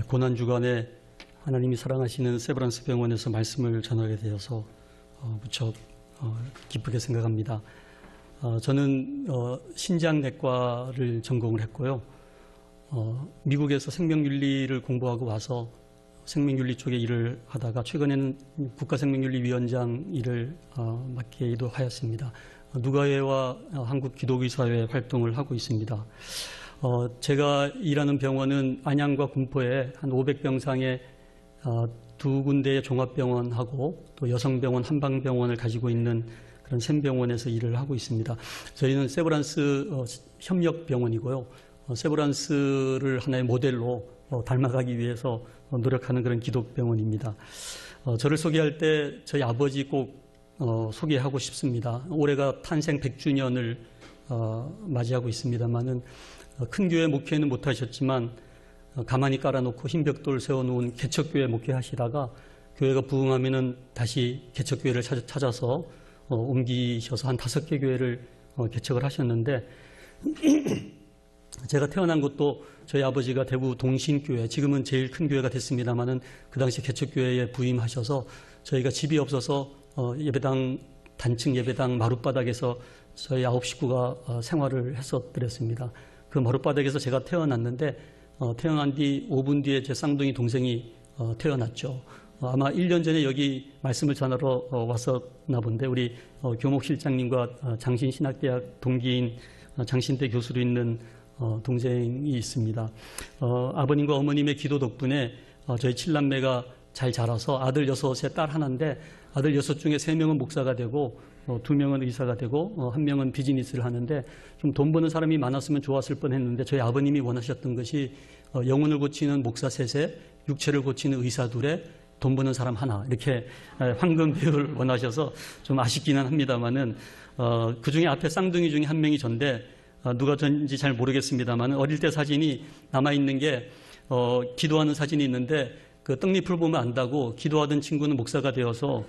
고난주간에 하나님이 사랑하시는 세브란스 병원에서 말씀을 전하게 되어서 무척 기쁘게 생각합니다. 저는 신장내과를 전공을 했고요. 미국에서 생명윤리를 공부하고 와서 생명윤리 쪽에 일을 하다가 최근에는 국가생명윤리위원장 일을 맡기도 하였습니다. 누가회와 한국기독의사회 활동을 하고 있습니다. 제가 일하는 병원은 안양과 군포에 한 500병상의 두 군데의 종합병원하고 또 여성병원, 한방병원을 가지고 있는 그런 샘병원에서 일을 하고 있습니다. 저희는 세브란스 협력병원이고요. 세브란스를 하나의 모델로 닮아가기 위해서 노력하는 그런 기독병원입니다. 저를 소개할 때 저희 아버지 꼭 소개하고 싶습니다. 올해가 탄생 100주년을 맞이하고 있습니다만은 큰 교회 목회는 못하셨지만 가만히 깔아놓고 흰 벽돌 세워놓은 개척교회 목회하시다가 교회가 부흥하면은 다시 개척교회를 찾아서 옮기셔서 한 5개 교회를 개척을 하셨는데 제가 태어난 곳도 저희 아버지가 대구 동신교회, 지금은 제일 큰 교회가 됐습니다만은 그 당시 개척교회에 부임하셔서 저희가 집이 없어서 예배당, 단층 예배당 마룻바닥에서 저희 9 식구가 생활을 했었더랬습니다. 그 마룻바닥에서 제가 태어났는데 태어난 뒤 5분 뒤에 제 쌍둥이 동생이 태어났죠. 아마 1년 전에 여기 말씀을 전하러 왔었나 본데 우리 교목 실장님과 장신신학대학 동기인 장신대 교수로 있는 동생이 있습니다. 아버님과 어머님의 기도 덕분에 저희 7남매가 잘 자라서 아들 6에 딸 하나인데 아들 6 중에 3명은 목사가 되고 2명은 의사가 되고 1명은 비즈니스를 하는데 좀 돈 버는 사람이 많았으면 좋았을 뻔했는데 저희 아버님이 원하셨던 것이 영혼을 고치는 목사 3세, 육체를 고치는 의사 2에 돈 버는 사람 하나 이렇게 황금 비율을 원하셔서 좀 아쉽기는 합니다만은 그 중에 앞에 쌍둥이 중에 1명이 전데 누가 전지 잘 모르겠습니다만 어릴 때 사진이 남아있는 게 기도하는 사진이 있는데 그 떡잎을 보면 안다고 기도하던 친구는 목사가 되어서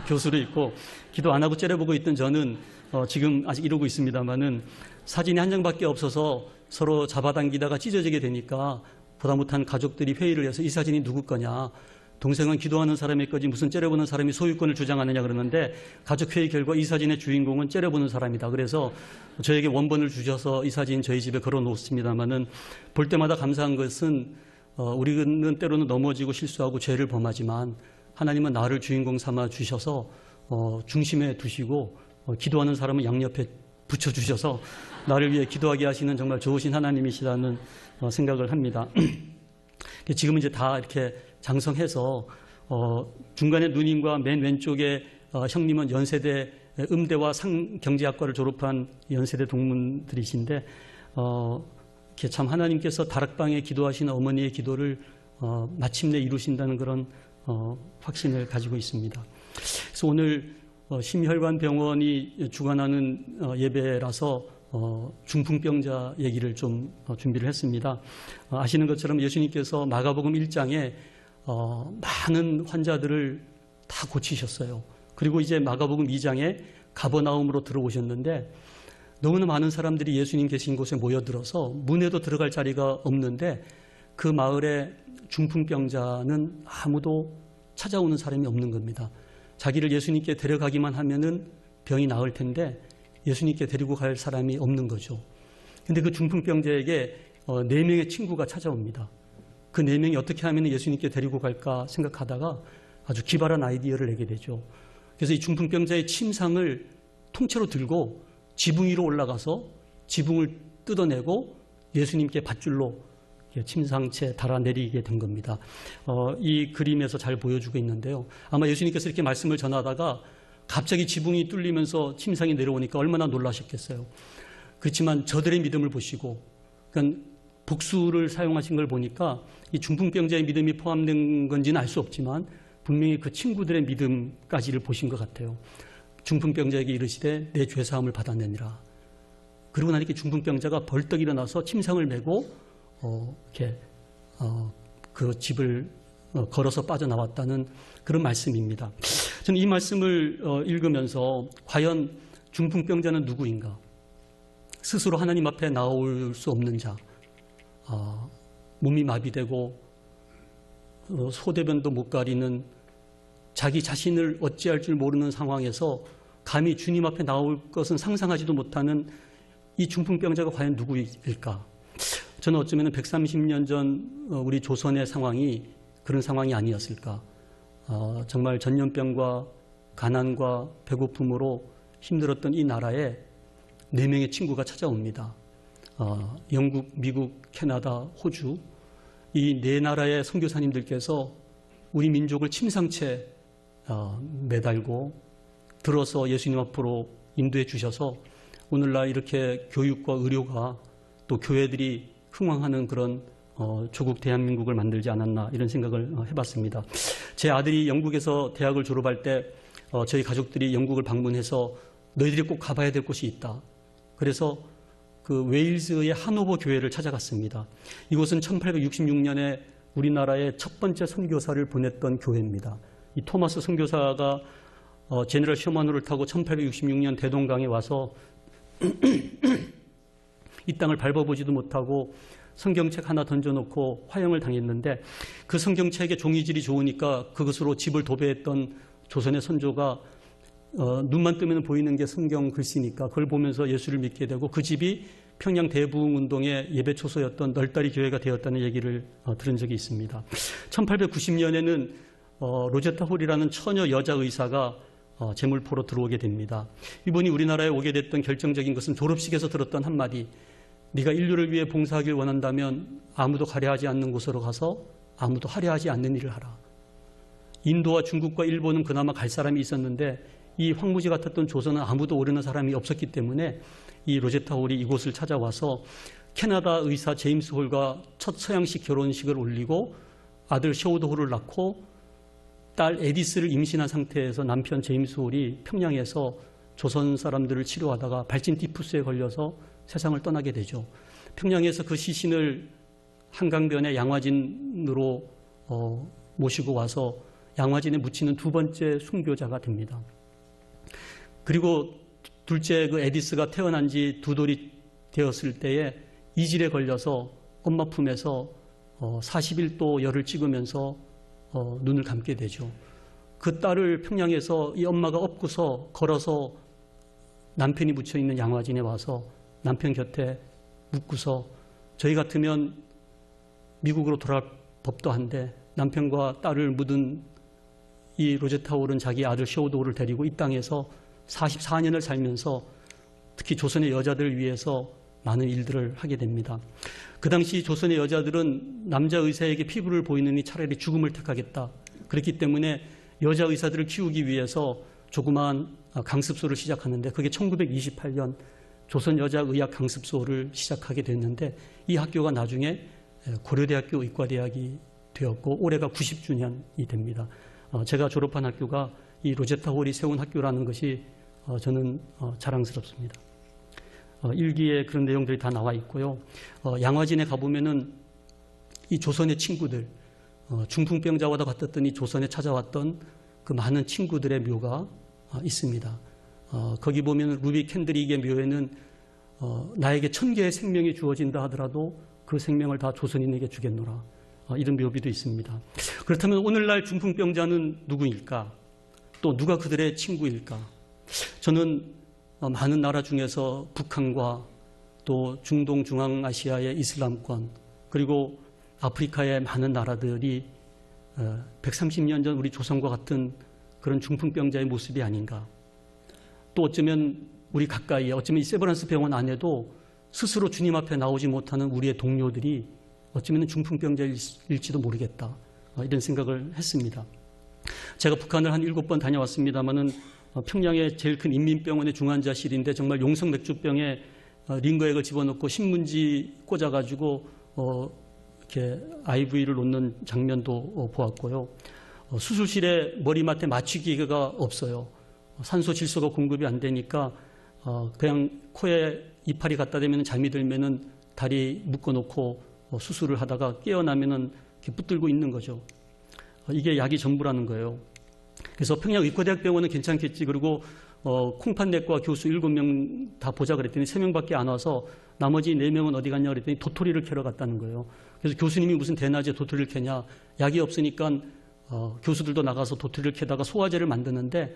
교수를 있고 기도 안 하고 째려보고 있던 저는 지금 아직 이러고 있습니다만은 사진이 한 장밖에 없어서 서로 잡아당기다가 찢어지게 되니까 보다 못한 가족들이 회의를 해서 이 사진이 누구 거냐, 동생은 기도하는 사람의 거지 무슨 째려보는 사람이 소유권을 주장하느냐 그러는데 가족회의 결과 이 사진의 주인공은 째려보는 사람이다. 그래서 저에게 원본을 주셔서 이 사진 저희 집에 걸어 놓습니다만은 볼 때마다 감사한 것은 우리는 때로는 넘어지고 실수하고 죄를 범하지만 하나님은 나를 주인공 삼아 주셔서 중심에 두시고 기도하는 사람은 양옆에 붙여주셔서 나를 위해 기도하게 하시는 정말 좋으신 하나님이시라는 생각을 합니다. 지금은 이제 다 이렇게 장성해서 중간에 누님과 맨 왼쪽에 형님은 연세대 음대와 상경제학과를 졸업한 연세대 동문들이신데 참 하나님께서 다락방에 기도하시는 어머니의 기도를 마침내 이루신다는 그런 확신을 가지고 있습니다. 그래서 오늘 심혈관병원이 주관하는 예배라서 중풍병자 얘기를 좀 준비를 했습니다. 아시는 것처럼 예수님께서 마가복음 1장에 많은 환자들을 다 고치셨어요. 그리고 이제 마가복음 2장에 가버나움으로 들어오셨는데 너무나 많은 사람들이 예수님 계신 곳에 모여들어서 문에도 들어갈 자리가 없는데 그 마을에 중풍병자는 아무도 찾아오는 사람이 없는 겁니다. 자기를 예수님께 데려가기만 하면은 병이 나을 텐데 예수님께 데리고 갈 사람이 없는 거죠. 근데 그 중풍병자에게 4명의 친구가 찾아옵니다. 그 4명이 어떻게 하면 예수님께 데리고 갈까 생각하다가 아주 기발한 아이디어를 내게 되죠. 그래서 이 중풍병자의 침상을 통째로 들고 지붕 위로 올라가서 지붕을 뜯어내고 예수님께 밧줄로 침상채 달아내리게 된 겁니다. 이 그림에서 잘 보여주고 있는데요. 아마 예수님께서 이렇게 말씀을 전하다가 갑자기 지붕이 뚫리면서 침상이 내려오니까 얼마나 놀라셨겠어요. 그렇지만 저들의 믿음을 보시고 그러니까 복수를 사용하신 걸 보니까 이 중풍병자의 믿음이 포함된 건지는 알 수 없지만 분명히 그 친구들의 믿음까지를 보신 것 같아요. 중풍병자에게 이르시되 내 죄사함을 받아내니라. 그러고 나니까 중풍병자가 벌떡 일어나서 침상을 메고 그 집을 걸어서 빠져나왔다는 그런 말씀입니다. 저는 이 말씀을 읽으면서 과연 중풍병자는 누구인가? 스스로 하나님 앞에 나올 수 없는 자, 몸이 마비되고 소대변도 못 가리는 자기 자신을 어찌할 줄 모르는 상황에서 감히 주님 앞에 나올 것은 상상하지도 못하는 이 중풍병자가 과연 누구일까? 저는 어쩌면 130년 전 우리 조선의 상황이 그런 상황이 아니었을까? 정말 전염병과 가난과 배고픔으로 힘들었던 이 나라에 4명의 친구가 찾아옵니다. 영국, 미국, 캐나다, 호주 이 4나라의 선교사님들께서 우리 민족을 침상채 매달고 들어서 예수님 앞으로 인도해 주셔서 오늘날 이렇게 교육과 의료가 또 교회들이 흥왕하는 그런 조국 대한민국을 만들지 않았나 이런 생각을 해봤습니다. 제 아들이 영국에서 대학을 졸업할 때 저희 가족들이 영국을 방문해서 너희들이 꼭 가봐야 될 곳이 있다. 그래서 그 웨일즈의 하노버 교회를 찾아갔습니다. 이곳은 1866년에 우리나라의 첫 번째 선교사를 보냈던 교회입니다. 이 토마스 선교사가 제너럴 셔먼호를 타고 1866년 대동강에 와서 이 땅을 밟아보지도 못하고 성경책 하나 던져놓고 화형을 당했는데 그 성경책의 종이질이 좋으니까 그것으로 집을 도배했던 조선의 선조가 눈만 뜨면 보이는 게 성경 글씨니까 그걸 보면서 예수를 믿게 되고 그 집이 평양 대부흥운동의 예배 초소였던 널다리 교회가 되었다는 얘기를 들은 적이 있습니다. 1890년에는 로제타 홀이라는 처녀 여자 의사가 제물포로 들어오게 됩니다. 이분이 우리나라에 오게 됐던 결정적인 것은 졸업식에서 들었던 한마디, 네가 인류를 위해 봉사하길 원한다면 아무도 가려하지 않는 곳으로 가서 아무도 하려하지 않는 일을 하라. 인도와 중국과 일본은 그나마 갈 사람이 있었는데 이 황무지 같았던 조선은 아무도 오려는 사람이 없었기 때문에 이 로제타 홀이 이곳을 찾아와서 캐나다 의사 제임스 홀과 첫 서양식 결혼식을 올리고 아들 셔우드 홀을 낳고 딸 에디스를 임신한 상태에서 남편 제임스 홀이 평양에서 조선 사람들을 치료하다가 발진 티푸스에 걸려서 세상을 떠나게 되죠. 평양에서 그 시신을 한강변의 양화진으로 모시고 와서 양화진에 묻히는 2번째 순교자가 됩니다. 그리고 둘째 그 에디스가 태어난 지 2돌이 되었을 때에 이질에 걸려서 엄마 품에서 41도 열을 찍으면서 눈을 감게 되죠. 그 딸을 평양에서 이 엄마가 업고서 걸어서 남편이 묻혀있는 양화진에 와서 남편 곁에 묻고서 저희 같으면 미국으로 돌아갈 법도 한데 남편과 딸을 묻은 이 로제타 홀은 자기 아들 셔우드 홀을 데리고 이 땅에서 44년을 살면서 특히 조선의 여자들을 위해서 많은 일들을 하게 됩니다. 그 당시 조선의 여자들은 남자 의사에게 피부를 보이느니 차라리 죽음을 택하겠다. 그렇기 때문에 여자 의사들을 키우기 위해서 조그마한 강습소를 시작하는데 그게 1928년 조선여자의학 강습소를 시작하게 됐는데 이 학교가 나중에 고려대학교 의과대학이 되었고 올해가 90주년이 됩니다. 제가 졸업한 학교가 이 로제타 홀이 세운 학교라는 것이 저는 자랑스럽습니다. 일기에 그런 내용들이 다 나와 있고요. 양화진에 가보면은 이 조선의 친구들, 중풍병자와도 같았던 이 조선에 찾아왔던 그 많은 친구들의 묘가 있습니다. 거기 보면 루비 캔드릭의 묘에는 나에게 1000개의 생명이 주어진다 하더라도 그 생명을 다 조선인에게 주겠노라. 이런 묘비도 있습니다. 그렇다면 오늘날 중풍병자는 누구일까? 또 누가 그들의 친구일까? 저는 많은 나라 중에서 북한과 또 중동 중앙아시아의 이슬람권 그리고 아프리카의 많은 나라들이 130년 전 우리 조선과 같은 그런 중풍병자의 모습이 아닌가. 또 어쩌면 우리 가까이에 어쩌면 이 세브란스 병원 안에도 스스로 주님 앞에 나오지 못하는 우리의 동료들이 어쩌면 중풍병자일지도 모르겠다. 이런 생각을 했습니다. 제가 북한을 한 7번 다녀왔습니다마는 평양의 제일 큰 인민병원의 중환자실인데 정말 용성맥주병에 링거액을 집어넣고 신문지 꽂아가지고 이렇게 IV를 놓는 장면도 보았고요. 수술실에 머리맡에 마취기계가 없어요. 산소 질소가 공급이 안 되니까 그냥 코에 이파리 갖다 대면 잠이 들면은 다리 묶어놓고 수술을 하다가 깨어나면은 이렇게 붙들고 있는 거죠. 이게 약이 전부라는 거예요. 그래서 평양의과대학병원은 괜찮겠지. 그리고 콩팥내과 교수 7명 다 보자 그랬더니 3명밖에 안 와서 나머지 4명은 어디 갔냐 그랬더니 도토리를 캐러 갔다는 거예요. 그래서 교수님이 무슨 대낮에 도토리를 캐냐, 약이 없으니까 교수들도 나가서 도토리를 캐다가 소화제를 만드는데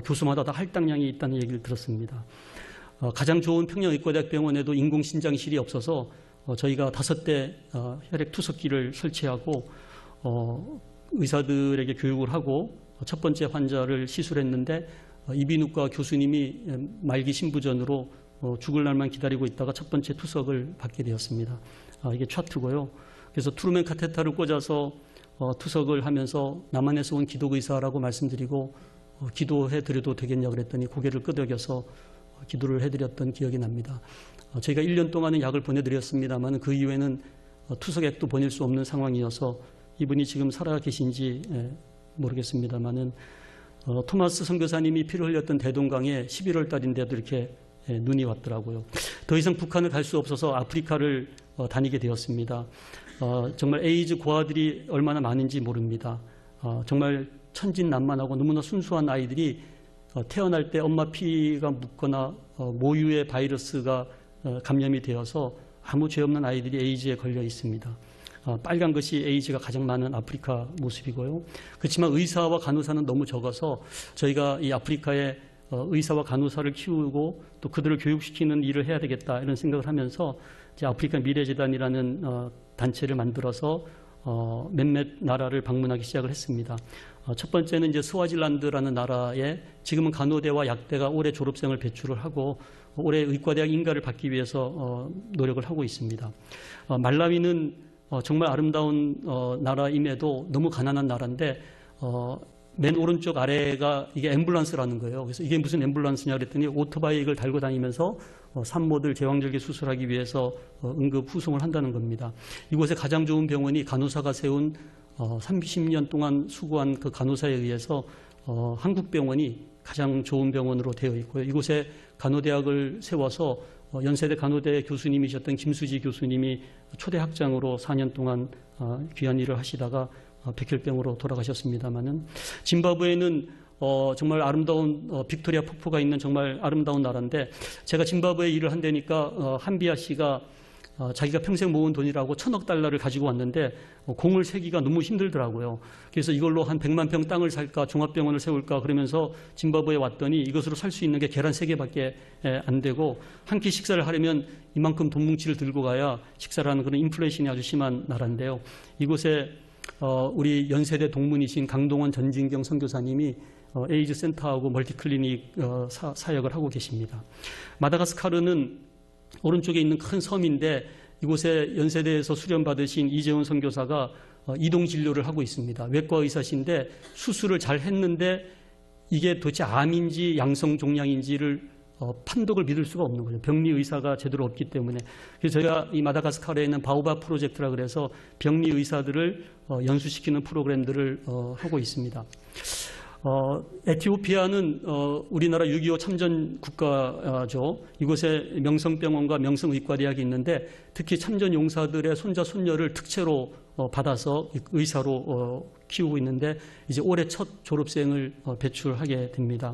교수마다 다 할당량이 있다는 얘기를 들었습니다. 가장 좋은 평양의과대학병원에도 인공신장실이 없어서 저희가 5대 혈액 투석기를 설치하고 의사들에게 교육을 하고 첫 번째 환자를 시술했는데 이비인후과 교수님이 말기 신부전으로 죽을 날만 기다리고 있다가 첫 번째 투석을 받게 되었습니다. 이게 차트고요. 그래서 트루맨 카테터를 꽂아서 투석을 하면서 남한에서 온 기독의사라고 말씀드리고 기도해드려도 되겠냐 그랬더니 고개를 끄덕여서 기도를 해드렸던 기억이 납니다. 저희가 1년 동안은 약을 보내드렸습니다만 그 이후에는 투석액도 보낼 수 없는 상황이어서 이분이 지금 살아 계신지 모르겠습니다만은 토마스 선교사님이 피를 흘렸던 대동강에 11월 달인데도 이렇게 눈이 왔더라고요. 더 이상 북한을 갈 수 없어서 아프리카를 다니게 되었습니다. 정말 에이즈 고아들이 얼마나 많은지 모릅니다. 정말 천진난만하고 너무나 순수한 아이들이 태어날 때 엄마 피가 묻거나 모유의 바이러스가 감염이 되어서 아무 죄 없는 아이들이 에이즈에 걸려 있습니다. 빨간 것이 에이즈가 가장 많은 아프리카 모습이고요. 그렇지만 의사와 간호사는 너무 적어서 저희가 이 아프리카에 의사와 간호사를 키우고 또 그들을 교육시키는 일을 해야 되겠다 이런 생각을 하면서 이제 아프리카 미래재단이라는 단체를 만들어서 몇몇 나라를 방문하기 시작을 했습니다. 첫 번째는 이제 스와질란드라는 나라에 지금은 간호대와 약대가 올해 졸업생을 배출을 하고 올해 의과대학 인가를 받기 위해서 노력을 하고 있습니다. 말라위는 정말 아름다운 나라임에도 너무 가난한 나라인데 맨 오른쪽 아래가 이게 앰뷸런스라는 거예요. 그래서 이게 무슨 앰뷸런스냐 그랬더니 오토바이를 달고 다니면서 산모들 제왕절개 수술하기 위해서 응급 후송을 한다는 겁니다. 이곳에 가장 좋은 병원이 간호사가 세운 30년 동안 수고한 그 간호사에 의해서 한국병원이 가장 좋은 병원으로 되어 있고요. 이곳에 간호대학을 세워서 연세대 간호대 교수님이셨던 김수지 교수님이 초대 학장으로 4년 동안 귀한 일을 하시다가 백혈병으로 돌아가셨습니다마는 짐바브웨는 정말 아름다운 빅토리아 폭포가 있는 정말 아름다운 나라인데 제가 짐바브웨 일을 한다니까 한비아 씨가 자기가 평생 모은 돈이라고 1,000억 달러를 가지고 왔는데 공을 세기가 너무 힘들더라고요. 그래서 이걸로 한 100만 평 땅을 살까 종합병원을 세울까 그러면서 짐바브웨에 왔더니 이것으로 살 수 있는 게 계란 3개밖에 안 되고 한 끼 식사를 하려면 이만큼 돈 뭉치를 들고 가야 식사를 하는 그런 인플레이션이 아주 심한 나라인데요. 이곳에 우리 연세대 동문이신 강동원 전진경 선교사님이 에이즈 센터하고 멀티클리닉 사역을 하고 계십니다. 마다가스카르는 오른쪽에 있는 큰 섬인데 이곳에 연세대에서 수련받으신 이재훈 선교사가 이동진료를 하고 있습니다. 외과 의사신데 수술을 잘 했는데 이게 도대체 암인지 양성종양인지를 판독을 믿을 수가 없는 거죠. 병리 의사가 제대로 없기 때문에. 그래서 저희가 이 마다가스카르에 있는 바오바 프로젝트라 그래서 병리 의사들을 연수시키는 프로그램들을 하고 있습니다. 에티오피아는 우리나라 6.25 참전 국가죠. 이곳에 명성병원과 명성의과대학이 있는데 특히 참전 용사들의 손자 손녀를 특채로 받아서 의사로 키우고 있는데 이제 올해 첫 졸업생을 배출하게 됩니다.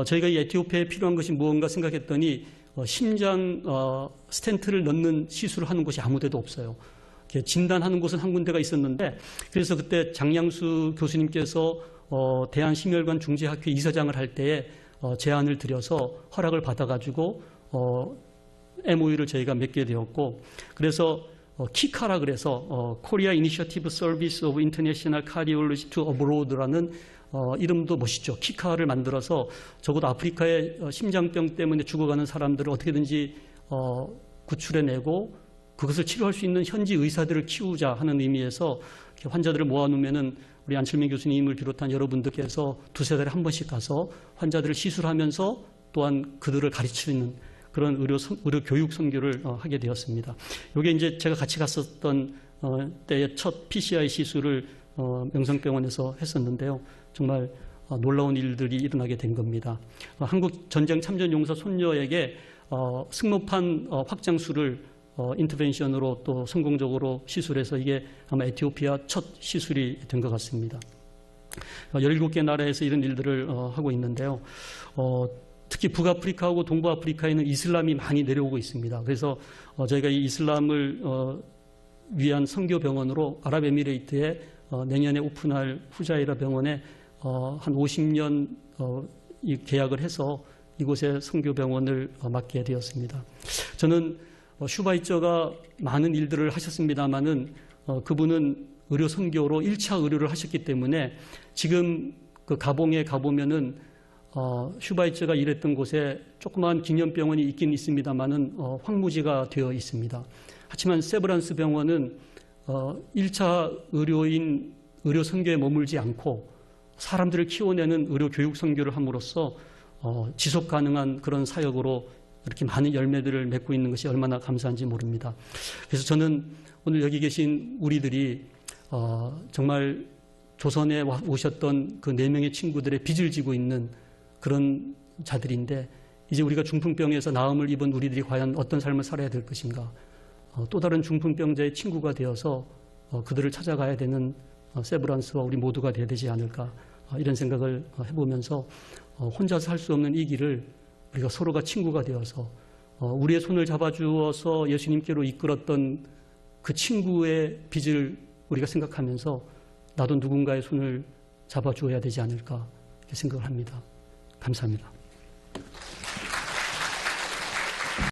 저희가 이 에티오피아에 필요한 것이 무언가 생각했더니 심장 스텐트를 넣는 시술을 하는 곳이 아무 데도 없어요. 진단하는 곳은 한 군데가 있었는데 그래서 그때 장양수 교수님께서 대한심혈관 중재학회 이사장을 할 때에 제안을 드려서 허락을 받아가지고 MOU를 저희가 맺게 되었고 그래서 키카라 그래서 Korea Initiative Service of International Cardiology to Abroad라는 이름도 멋있죠. 키카를 만들어서 적어도 아프리카의 심장병 때문에 죽어가는 사람들을 어떻게든지 구출해내고 그것을 치료할 수 있는 현지 의사들을 키우자 하는 의미에서 환자들을 모아놓으면은 우리 안철민 교수님을 비롯한 여러분들께서 2-3달에 한 번씩 가서 환자들을 시술하면서 또한 그들을 가르치는 그런 의료 교육 선교를 하게 되었습니다. 이게 이제 제가 같이 갔었던 때의 첫 PCI 시술을 명성병원에서 했었는데요. 정말 놀라운 일들이 일어나게 된 겁니다. 한국 전쟁 참전 용사 손녀에게 승모판 확장술을 인터벤션으로 또 성공적으로 시술해서 이게 아마 에티오피아 첫 시술이 된 것 같습니다. 17개 나라에서 이런 일들을 하고 있는데요. 특히 북아프리카하고 동부아프리카에는 이슬람이 많이 내려오고 있습니다. 그래서 저희가 이 이슬람을 위한 선교병원으로 아랍에미레이트에 내년에 오픈할 후자이라 병원에 한 50년 이 계약을 해서 이곳에 선교병원을 맡게 되었습니다. 저는 슈바이처가 많은 일들을 하셨습니다마는 그분은 의료 선교로 1차 의료를 하셨기 때문에 지금 그 가봉에 가보면은 슈바이처가 일했던 곳에 조그마한 기념병원이 있긴 있습니다마는 황무지가 되어 있습니다. 하지만 세브란스 병원은 1차 의료 선교에 머물지 않고 사람들을 키워내는 의료 교육 선교를 함으로써 지속 가능한 그런 사역으로 이렇게 많은 열매들을 맺고 있는 것이 얼마나 감사한지 모릅니다. 그래서 저는 오늘 여기 계신 우리들이 정말 조선에 오셨던 그 4명의 친구들의 빚을 지고 있는 그런 자들인데 이제 우리가 중풍병에서 나음을 입은 우리들이 과연 어떤 삶을 살아야 될 것인가, 또 다른 중풍병자의 친구가 되어서 그들을 찾아가야 되는 세브란스와 우리 모두가 되어야 되지 않을까, 이런 생각을 해보면서 혼자서 할 수 없는 이 길을 우리가 서로가 친구가 되어서 우리의 손을 잡아주어서 예수님께로 이끌었던 그 친구의 빚을 우리가 생각하면서 나도 누군가의 손을 잡아주어야 되지 않을까 이렇게 생각을 합니다. 감사합니다.